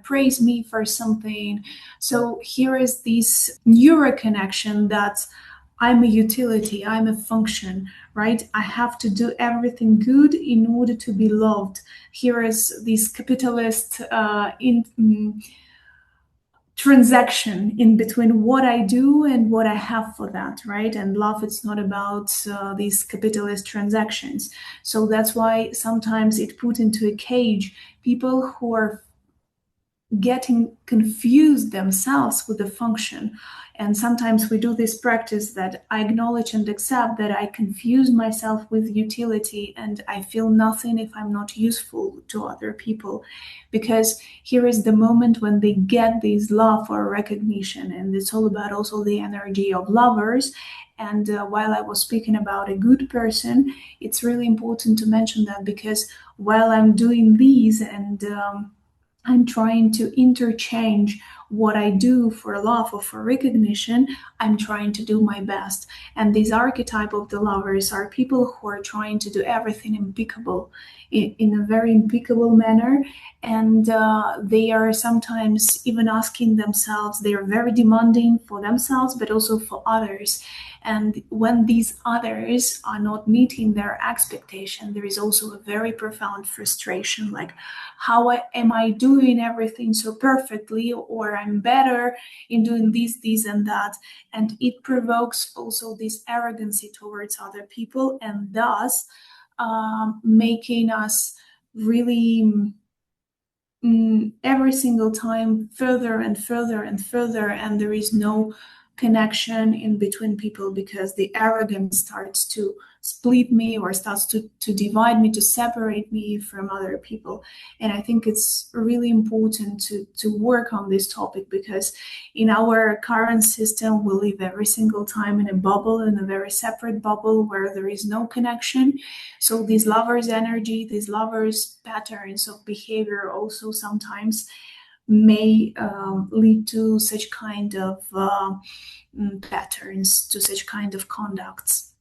praise me for something. So here is this neuro connection that I'm a utility, I'm a function, right? I have to do everything good in order to be loved. Here is this capitalist transaction in between what I do and what I have for that, right? And love, it's not about these capitalist transactions. So that's why sometimes it put into a cage people who are getting confused themselves with the function. And sometimes we do this practice that I acknowledge and accept that I confuse myself with utility and I feel nothing if I'm not useful to other people. Because here is the moment when they get this love or recognition, and it's all about also the energy of lovers. And while I was speaking about a good person, it's really important to mention that because while I'm doing these and I'm trying to interchange what I do for love or for recognition. I'm trying to do my best. And this archetype of the lovers are people who are trying to do everything impeccable in a very impeccable manner. And they are sometimes even asking themselves, they are very demanding for themselves, but also for others. And when these others are not meeting their expectation, there is also a very profound frustration, like, am I doing everything so perfectly, or I'm better in doing this, and that. And it provokes also this arrogancy towards other people, and thus making us really every single time further and further and further, and there is no connection in between people because the arrogance starts to split me or starts to divide me, to separate me from other people. And I think it's really important to work on this topic because in our current system we live every single time in a bubble, in a very separate bubble where there is no connection. So these lovers energy, these lovers patterns of behavior also sometimes may lead to such kind of patterns, to such kind of conducts.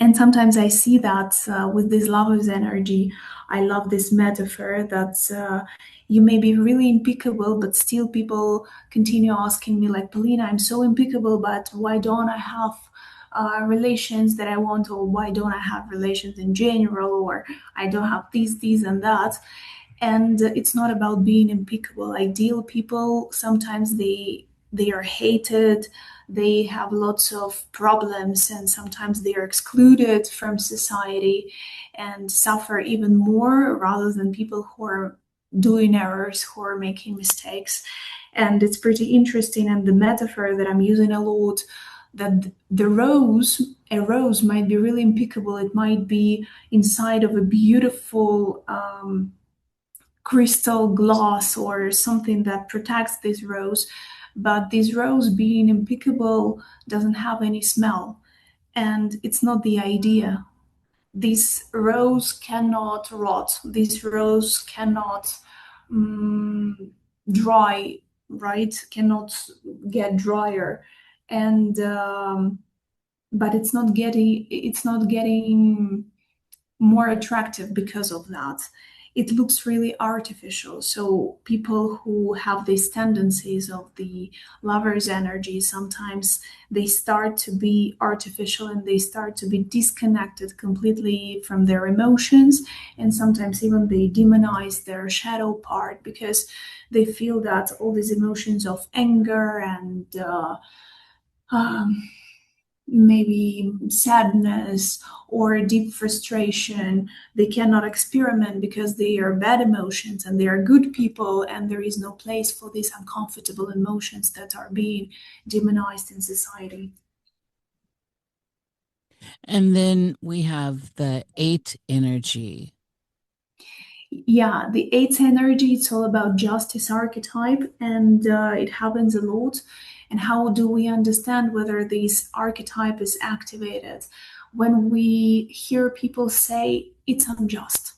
And sometimes I see that with this lover's energy. I love this metaphor that you may be really impeccable, but still people continue asking me, like, Polina, I'm so impeccable, but why don't I have relations that I want, or why don't I have relations in general, or I don't have this, and that. And it's not about being impeccable. Ideal people sometimes they are hated, they have lots of problems, and sometimes they are excluded from society and suffer even more rather than people who are doing errors, who are making mistakes. And it's pretty interesting, and the metaphor that I'm using a lot, that a rose might be really impeccable. It might be inside of a beautiful crystal glass or something that protects this rose, but this rose being impeccable doesn't have any smell, and it's not the idea. This rose cannot rot, this rose cannot um, dry, right, cannot get drier. And but it's not getting more attractive because of that. It looks really artificial. So people who have these tendencies of the lover's energy, sometimes they start to be artificial and they start to be disconnected completely from their emotions. And sometimes even they demonize their shadow part because they feel that all these emotions of anger and um, maybe sadness or deep frustration, they cannot experiment because they are bad emotions and they are good people, and there is no place for these uncomfortable emotions that are being demonized in society. And then we have the 8 energy. Yeah, the eighth energy, it's all about justice archetype, and it happens a lot. And how do we understand whether this archetype is activated? When we hear people say it's unjust,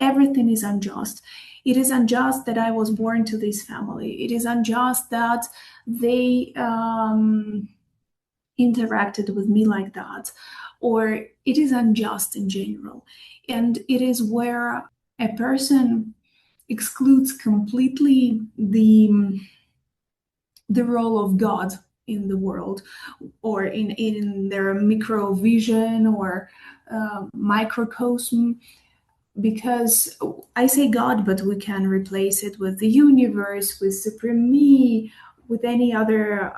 everything is unjust. It is unjust that I was born to this family. It is unjust that they interacted with me like that, or it is unjust in general. And it is where a person excludes completely the role of God in the world, or in their micro vision or microcosm. Because I say God, but we can replace it with the universe, with supreme me, with any other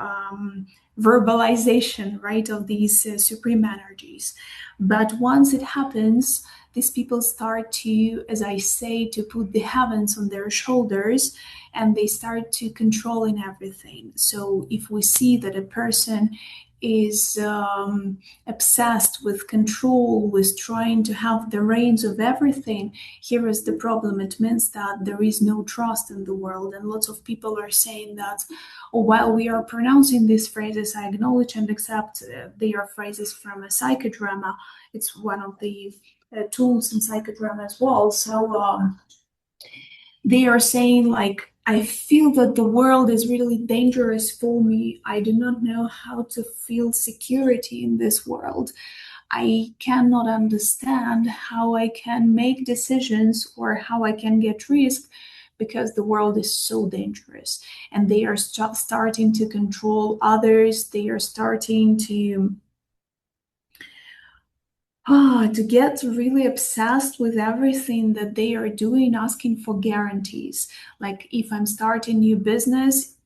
verbalization, right, of these supreme energies. But once it happens, these people start to, as I say, to put the heavens on their shoulders, and they start to controlling everything. So if we see that a person is obsessed with control, with trying to have the reins of everything, here is the problem. It means that there is no trust in the world. And lots of people are saying that, oh, while we are pronouncing these phrases, I acknowledge and accept they are phrases from a psychodrama. It's one of the tools in psychodrama as well. So they are saying, like, I feel that the world is really dangerous for me. I do not know how to feel security in this world. I cannot understand how I can make decisions or how I can get risk, because the world is so dangerous. And they are starting to control others. They are starting to get really obsessed with everything that they are doing, asking for guarantees. Like, if I'm starting new business,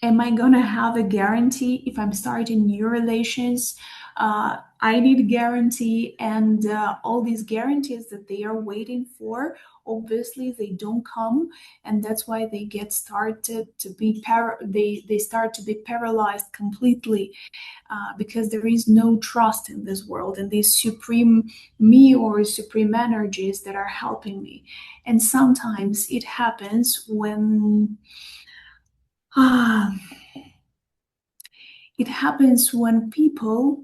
am I gonna have a guarantee? If I'm starting new relations, I need a guarantee. And all these guarantees that they are waiting for, obviously they don't come. And that's why they get started to be they start to be paralyzed completely, because there is no trust in this world and these supreme me or supreme energies that are helping me. And sometimes it happens when ah, it happens when people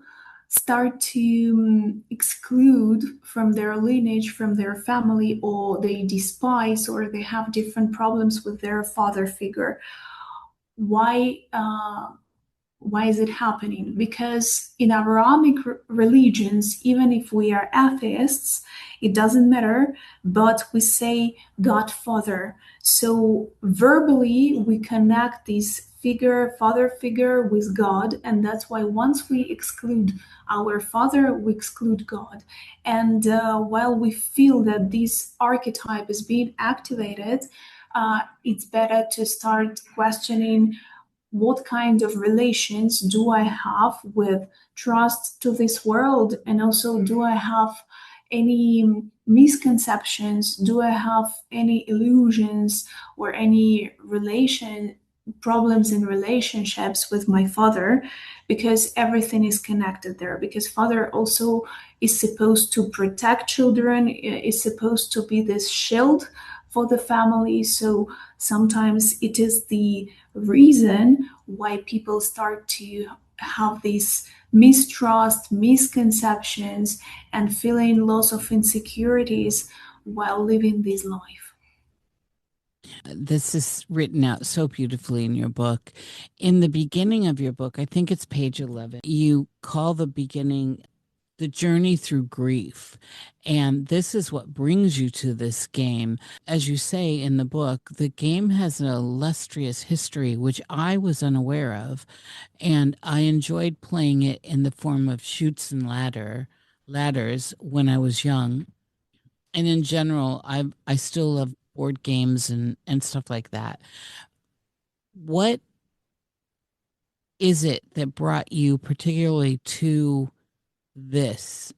start to exclude from their lineage, from their family, or they despise or they have different problems with their father figure. Why? Why is it happening? Because in Abrahamic religions, even if we are atheists, it doesn't matter, but we say Godfather. So verbally, we connect this figure, father figure, with God. And that's why once we exclude our father, we exclude God. And while we feel that this archetype is being activated, it's better to start questioning, what kind of relations do I have with trust to this world? And also, do I have any misconceptions? Do I have any illusions or any relation problems in relationships with my father? Because everything is connected there. Because father also is supposed to protect children, is supposed to be this shield for the family. So sometimes it is the reason why people start to have these mistrust, misconceptions, and feeling loss of insecurities while living this life. This is written out so beautifully in your book. In the beginning of your book, I think it's page 11, you call the beginning the journey through grief. And this is what brings you to this game. As you say in the book, the game has an illustrious history, which I was unaware of. And I enjoyed playing it in the form of shoots and ladders when I was young. And in general, I still love board games and stuff like that. What is it that brought you particularly to this,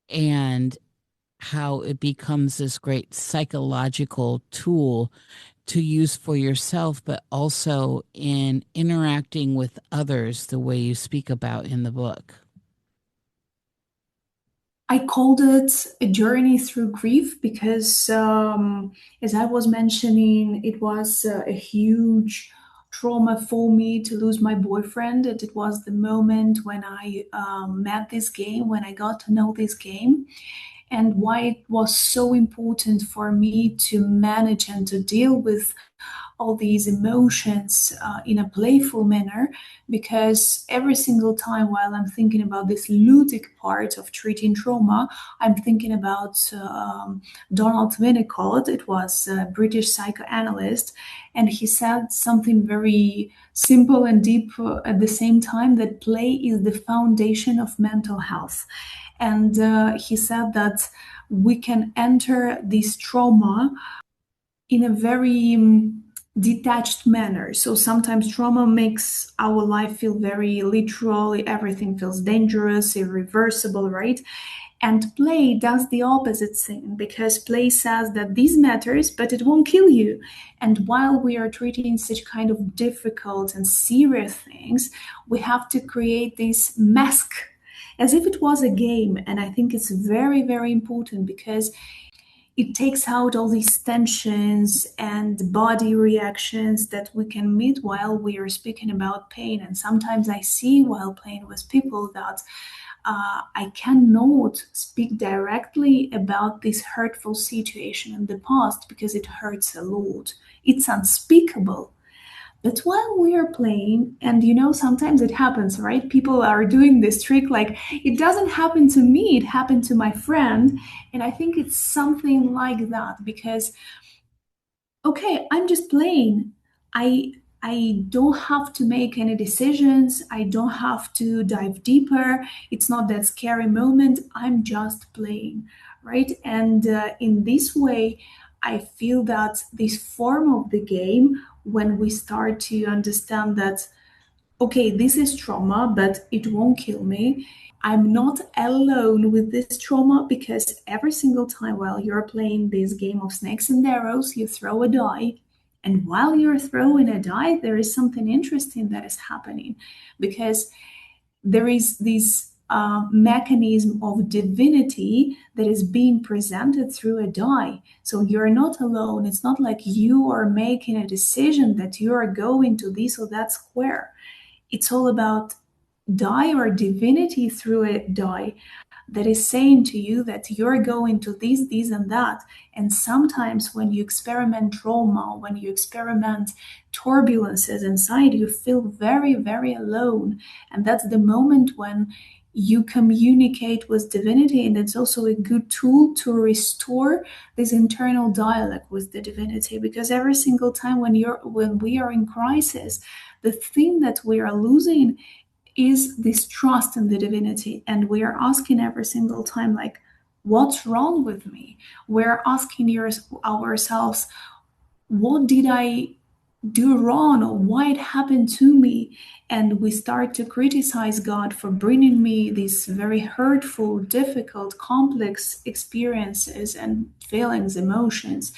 and how it becomes this great psychological tool to use for yourself, but also in interacting with others the way you speak about in the book? I called it a journey through grief because, as I was mentioning, it was a huge trauma for me to lose my boyfriend. And it was the moment when I met this game, when I got to know this game. and why it was so important for me to manage and to deal with all these emotions in a playful manner, because every single time while I'm thinking about this ludic part of treating trauma, I'm thinking about Donald Winnicott. It was a British psychoanalyst, and he said something very simple and deep at the same time, that play is the foundation of mental health. And he said that we can enter this trauma in a very detached manner. So sometimes trauma makes our life feel very literal, everything feels dangerous, irreversible, right? And play does the opposite thing, because play says that this matters, but it won't kill you. And while we are treating such kind of difficult and serious things, we have to create this mask as if it was a game. And I think it's very, very important, because it takes out all these tensions and body reactions that we can meet while we are speaking about pain. And sometimes I see while playing with people that I cannot speak directly about this hurtful situation in the past because it hurts a lot. It's unspeakable. But while we are playing, and sometimes it happens, right? People are doing this trick like, it doesn't happen to me, it happened to my friend. And I think it's something like that, because okay, I'm just playing. I don't have to make any decisions. I don't have to dive deeper. It's not that scary moment. I'm just playing, right? And in this way, I feel that this form of the game, when we start to understand that, okay, this is trauma, but it won't kill me. I'm not alone with this trauma, because every single time while you're playing this game of snakes and arrows, you throw a die. And while you're throwing a die, there is something interesting that is happening, because there is this mechanism of divinity that is being presented through a die. So you're not alone. It's not like you are making a decision that you are going to this or that square. It's all about die or divinity through a die that is saying to you that you're going to this, and that. And sometimes when you experiment trauma, when you experiment turbulences inside, you feel very, very alone. And that's the moment when you communicate with divinity. And it's also a good tool to restore this internal dialogue with the divinity, because every single time when we are in crisis, the thing that we are losing is this trust in the divinity. And we are asking every single time, like, what's wrong with me? We're asking ourselves, what did I do wrong, or why it happened to me? And we start to criticize God for bringing me these very hurtful, difficult, complex experiences and feelings, emotions.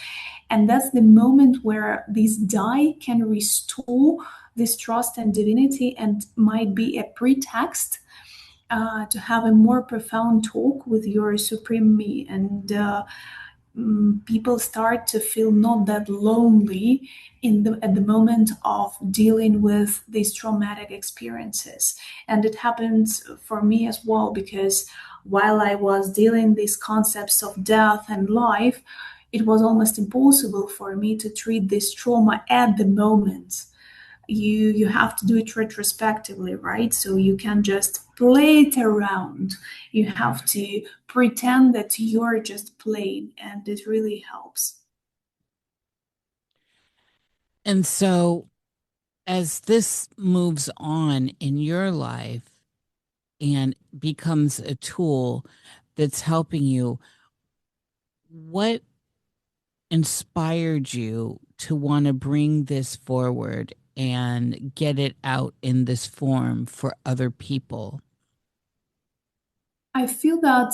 And that's the moment where this die can restore this trust and divinity, and might be a pretext to have a more profound talk with your supreme me. And people start to feel not that lonely at the moment of dealing with these traumatic experiences. And it happened for me as well, because while I was dealing these concepts of death and life, it was almost impossible for me to treat this trauma at the moment. You have to do it retrospectively, right? So you can just play it around. You have to pretend that you're just playing, and it really helps. And so, as this moves on in your life and becomes a tool that's helping you, what inspired you to want to bring this forward and get it out in this form for other people? I feel that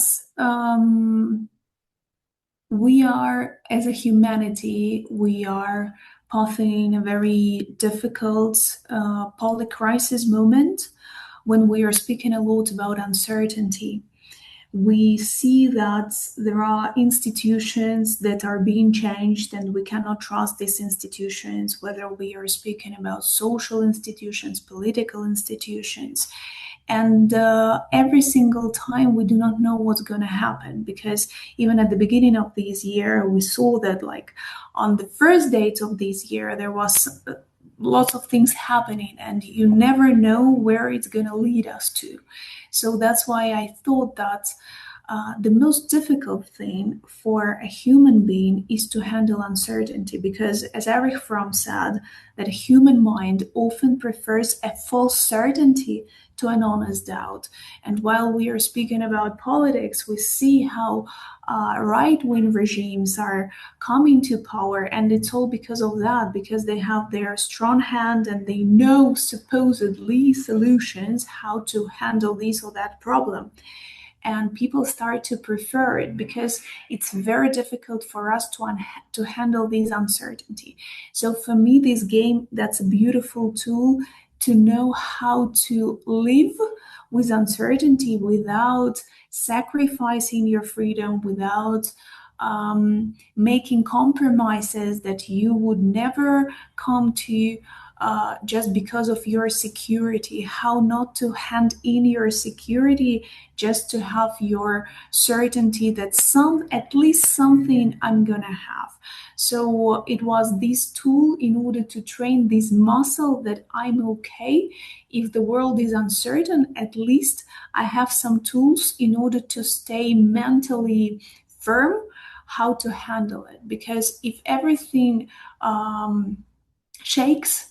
we are, as a humanity, we are pathing a very difficult polycrisis moment when we are speaking a lot about uncertainty. We see that there are institutions that are being changed, and we cannot trust these institutions, whether we are speaking about social institutions, political institutions. And every single time we do not know what's going to happen, because even at the beginning of this year, we saw that like on the first dates of this year, there was lots of things happening, and you never know where it's going to lead us to. So that's why I thought that the most difficult thing for a human being is to handle uncertainty, because, as Erich Fromm said, that a human mind often prefers a false certainty to an honest doubt. And while we are speaking about politics, we see how right-wing regimes are coming to power, and it's all because of that, because they have their strong hand and they know supposedly solutions how to handle this or that problem, and people start to prefer it because it's very difficult for us to handle this uncertainty. So for me, this game, that's a beautiful tool to know how to live with uncertainty without sacrificing your freedom, without making compromises that you would never come to just because of your security, how not to hand in your security just to have your certainty that at least something I'm gonna have. So it was this tool in order to train this muscle that I'm okay. If the world is uncertain, at least I have some tools in order to stay mentally firm how to handle it. Because if everything shakes,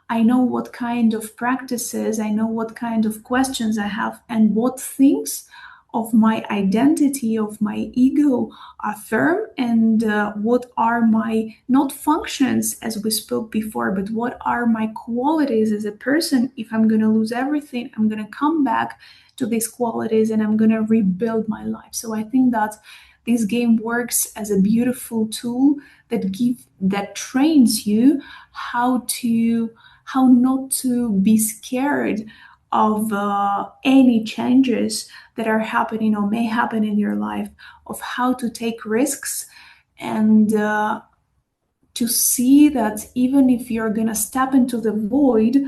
I know what kind of practices, I know what kind of questions I have, and what things of my identity, of my ego are firm, and what are my, not functions as we spoke before, but what are my qualities as a person. If I'm going to lose everything, I'm going to come back to these qualities and I'm going to rebuild my life. So I think that this game works as a beautiful tool that trains you how not to be scared of any changes that are happening or may happen in your life, of how to take risks, and to see that even if you're going to step into the void,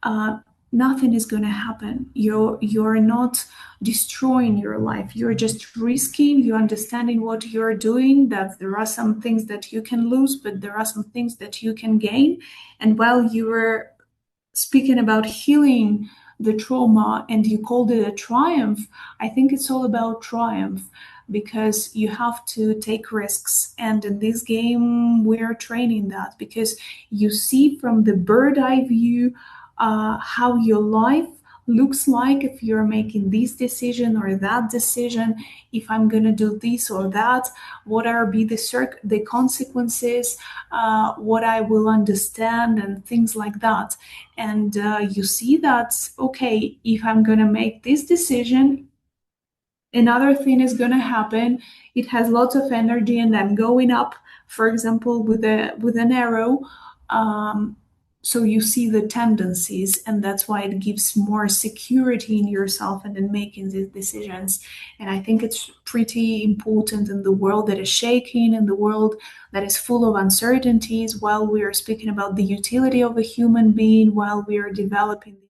uh, nothing is going to happen. You're not destroying your life. You're just risking. You're understanding what you're doing. That there are some things that you can lose, but there are some things that you can gain. And while you were speaking about healing the trauma and you called it a triumph, I think it's all about triumph, because you have to take risks. And in this game, we're training that, because you see from the bird eye view how your life looks like if you're making this decision or that decision, if I'm going to do this or that, what are be the consequences, what I will understand, and things like that. And you see that, okay, if I'm going to make this decision, another thing is going to happen. It has lots of energy, and I'm going up, for example, with an arrow. Um, so you see the tendencies, and that's why it gives more security in yourself and in making these decisions. And I think it's pretty important in the world that is shaking, in the world that is full of uncertainties, while we are speaking about the utility of a human being, while we are developing